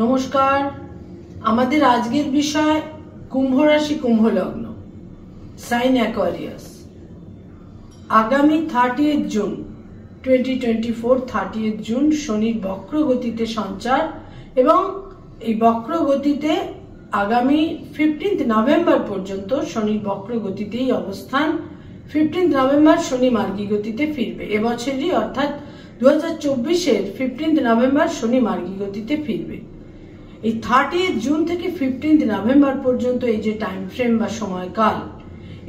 নমস্কার। আমাদের আজকের বিষয় কুম্ভ রাশি কুম্ভ লগ্ন, সাইন অ্যাকোয়ারিয়াস। আগামী 30 জুন 2024 30 জুন শনির বক্র গতিতে সঞ্চার এবং এই বক্র গতিতে আগামী 15 নভেম্বর পর্যন্ত শনির বক্র গতিতেই অবস্থান। 15 নভেম্বর শনি মার্গী গতিতে ফিরবে। এবছরই অর্থাৎ 2024-এর 15 নভেম্বর শনি মার্গী গতিতে ফিরবে। এই 30 জুন থেকে 15 নভেম্বর পর্যন্ত এই যে টাইম ফ্রেম বা সময়কাল,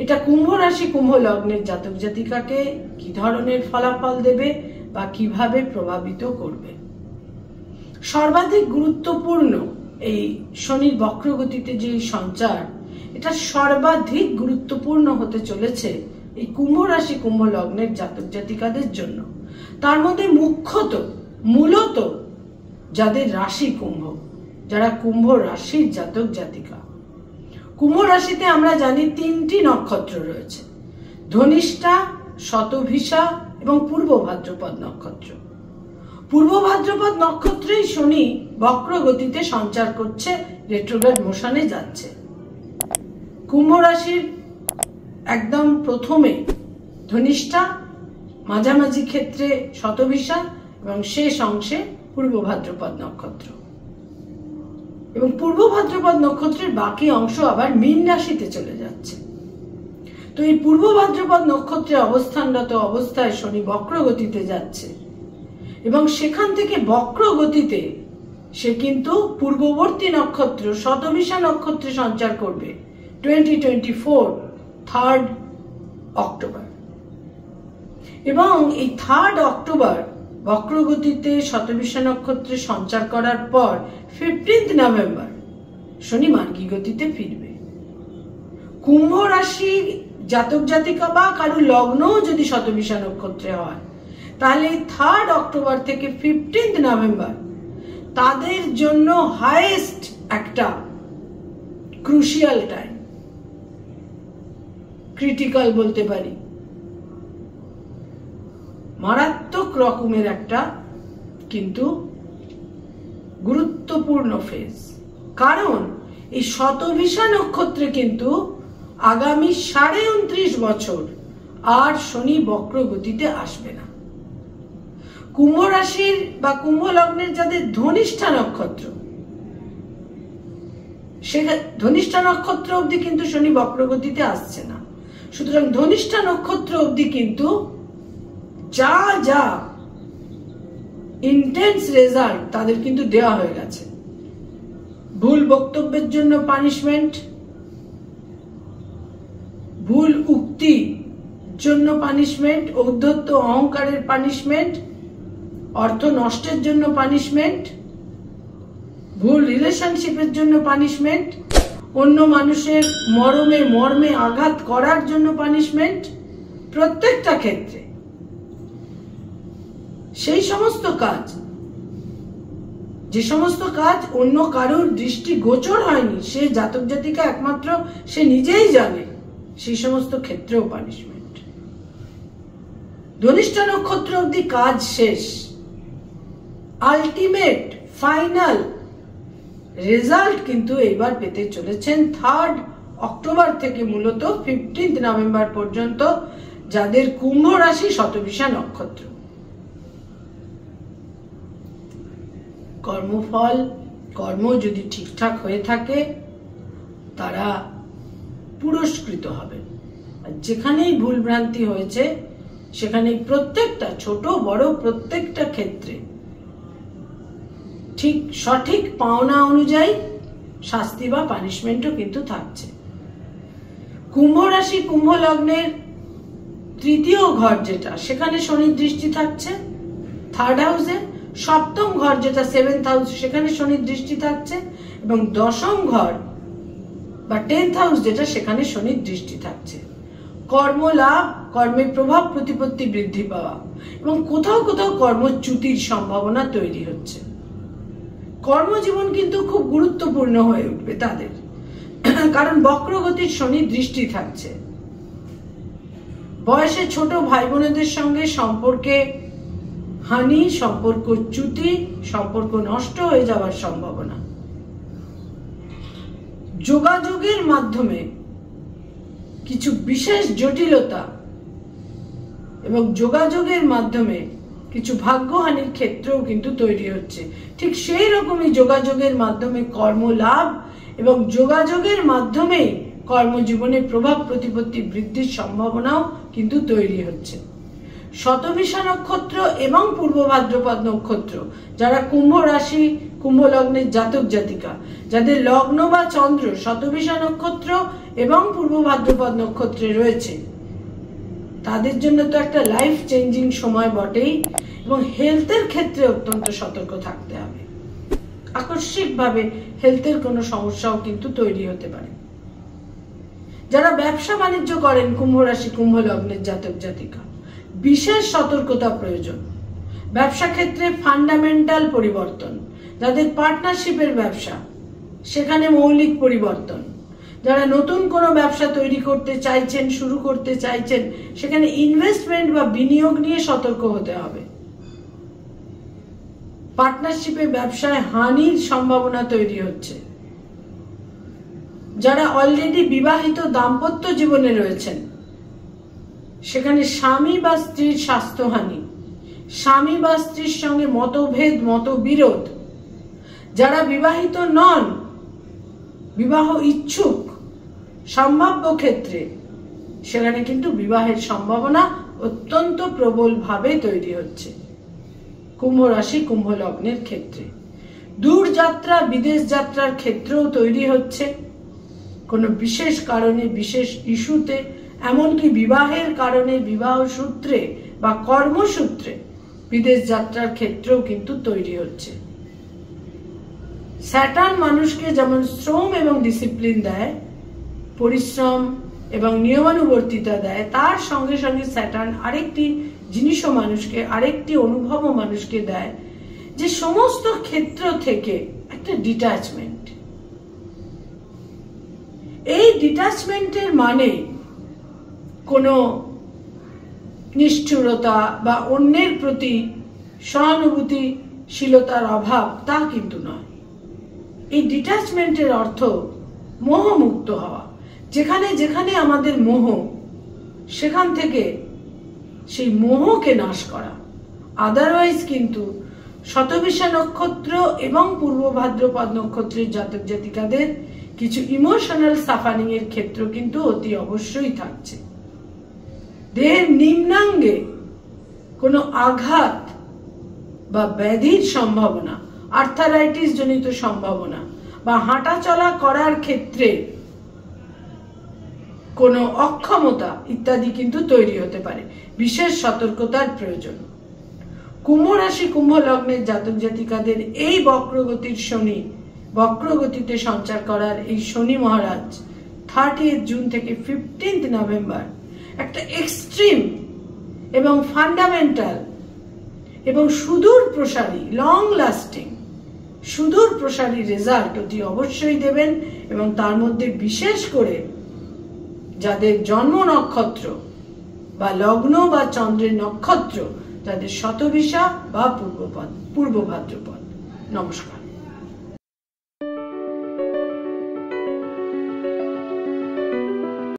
এটা কুম্ভ রাশি কুম্ভ লগ্নের জাতক জাতিকাকে কি ধরনের ফলাফল দেবে বা কিভাবে প্রভাবিত করবে। সর্বাধিক গুরুত্বপূর্ণ এই শনির বক্রগতিতে যে সঞ্চার, এটা সর্বাধিক গুরুত্বপূর্ণ হতে চলেছে এই কুম্ভ রাশি কুম্ভ লগ্নের জাতক জাতিকাদের জন্য। তার মধ্যে মূলত যাদের রাশি কুম্ভ, যারা কুম্ভ রাশির জাতক জাতিকা। কুম্ভ রাশিতে আমরা জানি 3টি নক্ষত্র রয়েছে, ধনিষ্ঠা, শতভিষা এবং পূর্ব ভাদ্রপদ নক্ষত্র। পূর্ব ভাদ্রপদ নক্ষত্রেই শনি বক্র গতিতে সঞ্চার করছে, রেট্রোগ্রেড মোশনে যাচ্ছে। কুম্ভ রাশির একদম প্রথমে ধনিষ্ঠা, মাঝামাঝি ক্ষেত্রে শতভিষা এবং শেষ অংশে পূর্ব ভাদ্রপদ নক্ষত্র। এবং পূর্ব ভাদ্রপদ নক্ষত্রের বাকি অংশ আবার মীন রাশিতে চলে যাচ্ছে। তো এই পূর্ব ভাদ্রপদ নক্ষত্রে অবস্থানরত অবস্থায় শনি বক্র গতিতে যাচ্ছে এবং সেখান থেকে বক্র গতিতে সে কিন্তু পূর্ববর্তী নক্ষত্র শতভিষা নক্ষত্রে সঞ্চার করবে 2024 3 অক্টোবর। এবং এই 3 অক্টোবর বক্রগতিতে শতভিষা নক্ষত্রে সঞ্চার করার পর 15 নভেম্বর শনি মার্গী গতিতে ফিরবে। কুম্ভ রাশির জাতক জাতিকা বা কারো লগ্ন যদি শতভিষা নক্ষত্রে হয়, তাহলে 3 অক্টোবর থেকে 15 নভেম্বর তাদের জন্য হাইয়েস্ট একটা ক্রুশিয়াল টাইম, ক্রিটিক্যাল বলতে পারি, মারাত্মক রকমের একটা কিন্তু গুরুত্বপূর্ণ ফেজ। কারণ এই শতভিষা নক্ষত্রে কিন্তু আগামী 29.5 বছর আর শনি বক্র গতিতে আসবে না। কুম্ভ রাশির বা কুম্ভ লগ্নের যাদের ধনিষ্ঠা নক্ষত্র, সে ধনিষ্ঠা নক্ষত্র অবধি কিন্তু শনি বক্র গতিতে আসছে না। সুতরাং ধনিষ্ঠা নক্ষত্র অবধি কিন্তু যা যা ইন্টেন্স রেজাল্ট তাদের কিন্তু দেওয়া হয়ে গেছে। ভুল বক্তব্যের জন্য পানিশমেন্ট, ভুল উক্তি জন্য পানিশমেন্ট, ঔদ্ধত্য অহংকারের পানিশমেন্ট, অর্থ নষ্টের জন্য পানিশমেন্ট, ভুল রিলেশনশিপের জন্য পানিশমেন্ট, অন্য মানুষের মর্মে আঘাত করার জন্য পানিশমেন্ট। প্রত্যেকটা ক্ষেত্রে সেই সমস্ত কাজ, যে সমস্ত কাজ অন্য কারোর দৃষ্টি গোচর হয়নি, সে জাতক জাতিকা একমাত্র সে নিজেই জানে, সেই সমস্ত ক্ষেত্রেও পানিশমেন্ট। ধনিষ্ঠা নক্ষত্র অবধি কাজ শেষ। আলটিমেট ফাইনাল রেজাল্ট কিন্তু এইবার পেতে চলেছেন 3 অক্টোবর থেকে মূলত 15 নভেম্বর পর্যন্ত যাদের কুম্ভ রাশি শতভিষা নক্ষত্র। কর্মফল, কর্ম যদি ঠিকঠাক হয়ে থাকে তারা পুরস্কৃত হবে। আর যেখানেই ভুল ভ্রান্তি হয়েছে সেখানে প্রত্যেকটা ছোট বড় প্রত্যেকটা ক্ষেত্রে ঠিক সঠিক পাওনা অনুযায়ী শাস্তি বা পানিশমেন্টও কিন্তু থাকছে। কুম্ভ রাশি কুম্ভ লগ্নের 3য় ঘর যেটা, সেখানে শনির দৃষ্টি থাকছে 3rd হাউসে। 7ম ঘর যেটা 7th হাউস, সেখানে শনির দৃষ্টি থাকছে এবং 10ম ঘর বা 10th হাউস যেটা, সেখানে শনির দৃষ্টি থাকছে। কর্মলাভ, কর্মের প্রভাব প্রতিপত্তি বৃদ্ধি পাওয়া এবং কোথাও কোথাও কর্মচ্যুতির সম্ভাবনা তৈরি হচ্ছে। কর্মজীবন কিন্তু খুব গুরুত্বপূর্ণ হয়ে উঠবে তাদের, কারণ বক্রগতির শনির দৃষ্টি থাকছে। বয়সে ছোট ভাই বোনেদের সঙ্গে সম্পর্কে হানি, সম্পর্ক চ্যুতি, সম্পর্ক নষ্ট হয়ে যাওয়ার সম্ভাবনা। যোগাযোগের মাধ্যমে কিছু বিশেষ জটিলতা এবং যোগাযোগের মাধ্যমে কিছু ভাগ্যহানির ক্ষেত্রেও কিন্তু তৈরি হচ্ছে। ঠিক সেই রকমই যোগাযোগের মাধ্যমে কর্মলাভ এবং যোগাযোগের মাধ্যমে কর্মজীবনে প্রভাব প্রতিপত্তি বৃদ্ধির সম্ভাবনাও কিন্তু তৈরি হচ্ছে। শতভিষা নক্ষত্র এবং পূর্ব ভাদ্রপদ নক্ষত্র, যারা কুম্ভ রাশি কুম্ভ লগ্নের জাতক জাতিকা, যাদের লগ্ন বা চন্দ্র শতভিষা নক্ষত্র এবং পূর্ব ভাদ্রপদ নক্ষত্রে রয়েছে, তাদের জন্য তো একটা লাইফ চেঞ্জিং সময় বটেই, এবং হেলথের ক্ষেত্রে অত্যন্ত সতর্ক থাকতে হবে। আকস্মিকভাবে হেলথের কোনো সমস্যাও কিন্তু তৈরি হতে পারে। যারা ব্যবসা বাণিজ্য করেন কুম্ভ রাশি কুম্ভ লগ্নের জাতক জাতিকা, বিশেষ সতর্কতা প্রয়োজন। ব্যবসা ক্ষেত্রে ফান্ডামেন্টাল পরিবর্তন, যাদের পার্টনারশিপের ব্যবসা সেখানে মৌলিক পরিবর্তন, যারা নতুন কোনো ব্যবসা তৈরি করতে চাইছেন, শুরু করতে চাইছেন, সেখানে ইনভেস্টমেন্ট বা বিনিয়োগ নিয়ে সতর্ক হতে হবে। পার্টনারশিপে ব্যবসায় হানির সম্ভাবনা তৈরি হচ্ছে। যারা অলরেডি বিবাহিত দাম্পত্য জীবনে রয়েছেন, সেখানে স্বামী বা স্ত্রীর স্বাস্থ্যহানি, স্বামী বা স্ত্রীর সঙ্গে মতভেদ, মতবিরোধ, যারা বিবাহিত নন, বিবাহ ইচ্ছুক সম্ভাব্য ক্ষেত্রে, সেখানে কিন্তু বিবাহের সম্ভাবনা অত্যন্ত প্রবলভাবে তৈরি হচ্ছে কুম্ভ রাশি কুম্ভ লগ্নের ক্ষেত্রে। দূর যাত্রা, বিদেশ যাত্রার ক্ষেত্রেও তৈরি হচ্ছে কোনো বিশেষ কারণে, বিশেষ ইস্যুতে, এমনকি বিবাহের কারণে, বিবাহ সূত্রে বা কর্মসূত্রে বিদেশ যাত্রার ক্ষেত্রেও কিন্তু তৈরি হচ্ছে। স্যাটার্ন মানুষকে যেমন শ্রম এবং ডিসিপ্লিন দেয়, পরিশ্রম এবং নিয়মানুবর্তিতা দেয়, তার সঙ্গে সঙ্গে স্যাটার্ন আরেকটি জিনিসও মানুষকে, আরেকটি অনুভবও মানুষকে দেয়, যে সমস্ত ক্ষেত্র থেকে একটা ডিট্যাচমেন্ট। এই ডিট্যাচমেন্টের মানে কোনো নিষ্ঠুরতা বা অন্যের প্রতি সহানুভূতিশীলতার অভাব, তা কিন্তু নয়। এই ডিট্যাচমেন্টের অর্থ মোহমুক্ত হওয়া। যেখানে যেখানে আমাদের মোহ, সেখান থেকে সেই মোহকে নাশ করা। আদারওয়াইজ কিন্তু শতভিষা নক্ষত্র এবং পূর্ব ভাদ্রপদ নক্ষত্রের জাতক জাতিকাদের কিছু ইমোশনাল সাফারিং এর ক্ষেত্র কিন্তু অতি অবশ্যই থাকছে। দেহের নিম্নাঙ্গে কোনো আঘাত বা ব্যাধির সম্ভাবনা, আর্থারাইটিস জনিত সম্ভাবনা, বা হাঁটা চলা করার ক্ষেত্রে কোনো অক্ষমতা ইত্যাদি কিন্তু তৈরি হতে পারে। বিশেষ সতর্কতার প্রয়োজন। কুম্ভ রাশি কুম্ভ লগ্নের জাতক জাতিকাদের এই বক্রগতির শনি, বক্রগতিতে সঞ্চার করার এই শনি মহারাজ 30 জুন থেকে 15 নভেম্বর একটা এক্সট্রিম এবং ফান্ডামেন্টাল এবং সুদূর প্রসারী, লং লাস্টিং, সুদূর প্রসারী রেজাল্ট অতি অবশ্যই দেবেন। এবং তার মধ্যে বিশেষ করে যাদের জন্ম নক্ষত্র বা লগ্ন বা চন্দ্রের নক্ষত্র, যাদের শতভিষা বা পূর্ব ভাদ্রপদ। নমস্কার।